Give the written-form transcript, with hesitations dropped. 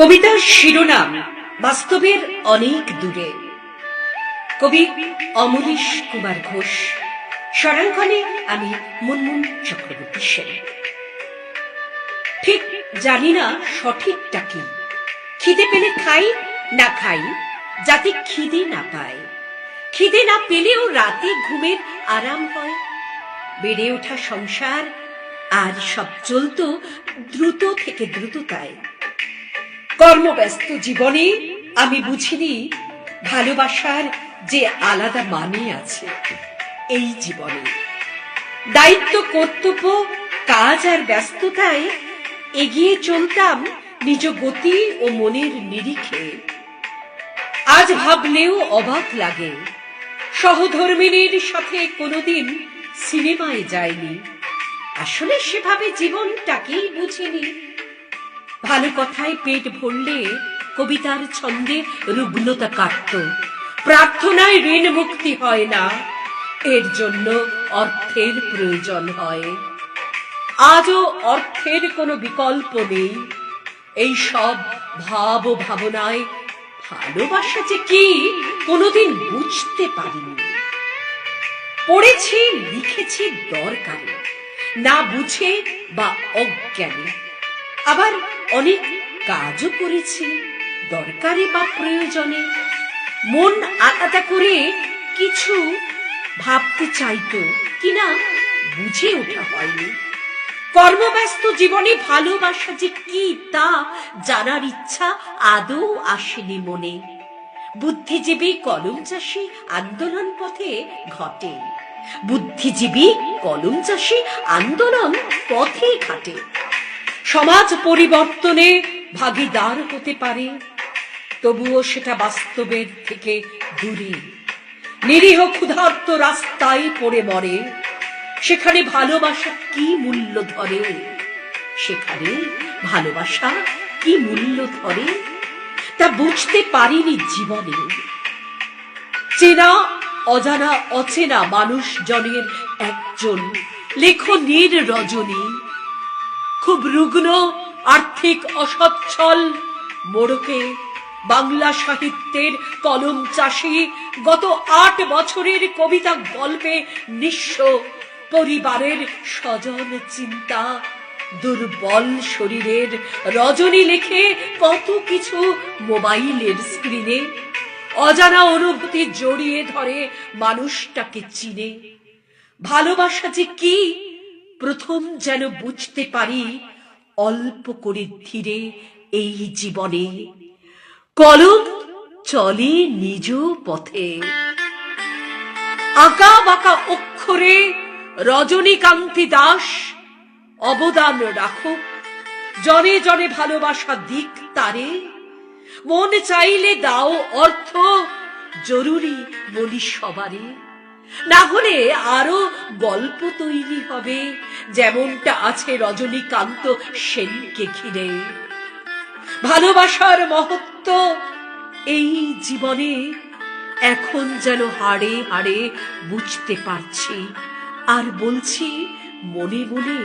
কবিতার শিরোনাম বাস্তবের অনেক দূরে। কবি অমরেশ কুমার ঘোষ, স্বরাঙ্কনে আমি মুনমুন চক্রবর্তী সেন। ঠিক জানি না সঠিকটা কি, খিদে পেলে খাই, না খাই যাতে খিদে না পায়। খিদে না পেলেও রাতে ঘুমের আরাম হয়। বেড়ে ওঠা সংসার আর সব চলত দ্রুত থেকে দ্রুততায়। কর্মব্যস্ত জীবনে আমি বুঝিনি ভালোবাসার যে আলাদা মানে আছে এই জীবনে। দায়িত্ব, কর্তব্য, কাজ আর ব্যস্ততায় এগিয়ে চলতাম নিজ গতি ও মনের নিরিখে। আজ ভাবলেও অবাক লাগে, সহধর্মিনীর সাথে কোনোদিন সিনেমায় যায়নি। আসলে সেভাবে জীবনটাকেই বুঝিনি। ভালো কথায় পেট ভরলে কবিতার ছন্দে রুগ্নতা কাটত। প্রার্থনায় ঋণ মুক্তি হয় না, এর জন্য অর্থের প্রয়োজন হয়। আজও অর্থের কোনো বিকল্প নেই। এই সব ভাব ও ভাবনায় ভালোবাসা যে কি কোনোদিন বুঝতে পারিনি। পড়েছি, লিখেছি দরকারে, না বুঝে বা অজ্ঞানে। আবার অনেক কাজও করেছি দরকারে বা প্রয়োজনে। মন আলাদা করে কিছু ভাবতে চাইতো কিনা বুঝে ওঠা হয়নি। কর্মব্যস্ত জীবনে ভালোবাসা যে কি তা জানার ইচ্ছা আদৌ আসেনি মনে। বুদ্ধিজীবী কলম চাষী আন্দোলন পথে ঘটে, বুদ্ধিজীবী কলম চাষী আন্দোলন পথে ঘাটে। সমাজ পরিবর্তনে ভাগীদার হতে পারে, তবুও সেটা বাস্তবের থেকে দূরে। নিরীহ ক্ষুধার্ত রাস্তায় পড়ে মরে, সেখানে ভালোবাসা কি মূল্য ধরে? সেখানে ভালোবাসা কি মূল্য ধরে তা বুঝতে পারিনি জীবনে। চেনা অজানা অচেনা মানুষ জনের একজন লেখনীর রজনী। খুব রুগ্ন, আর্থিক অসচ্ছল মোড়কে বাংলা সাহিত্যের কলম চাষী, গত ৮ বছরের কবিতা গল্পে নিঃস্ব পরিবারের স্বজন চিন্তা, দুর্বল শরীরের রজনী লেখে কত কিছু মোবাইলের স্ক্রিনে। অজানা অনুভূতি জড়িয়ে ধরে মানুষটাকে চিনে। ভালোবাসা যে কি প্রথম যেন বুঝতে পারি অল্প করে ধীরে এই জীবনে। কলম চলে নিজ পথে, আঁকা বাঁকা অক্ষরে রজনীকান্তি দাস অবদান রাখো। জনে জনে ভালোবাসা দিক তারে, মন চাইলে দাও অর্থ, জরুরি বলি সবারে। না হলে আরো গল্প তৈরি হবে, যেমনটা আছে রজনীকান্ত সেনকে ঘিরে। ভালোবাসার মহত্ব এই জীবনে এখন যেন হাড়ে হাড়ে বুঝতে পারছি, আর বলছি মনে মনে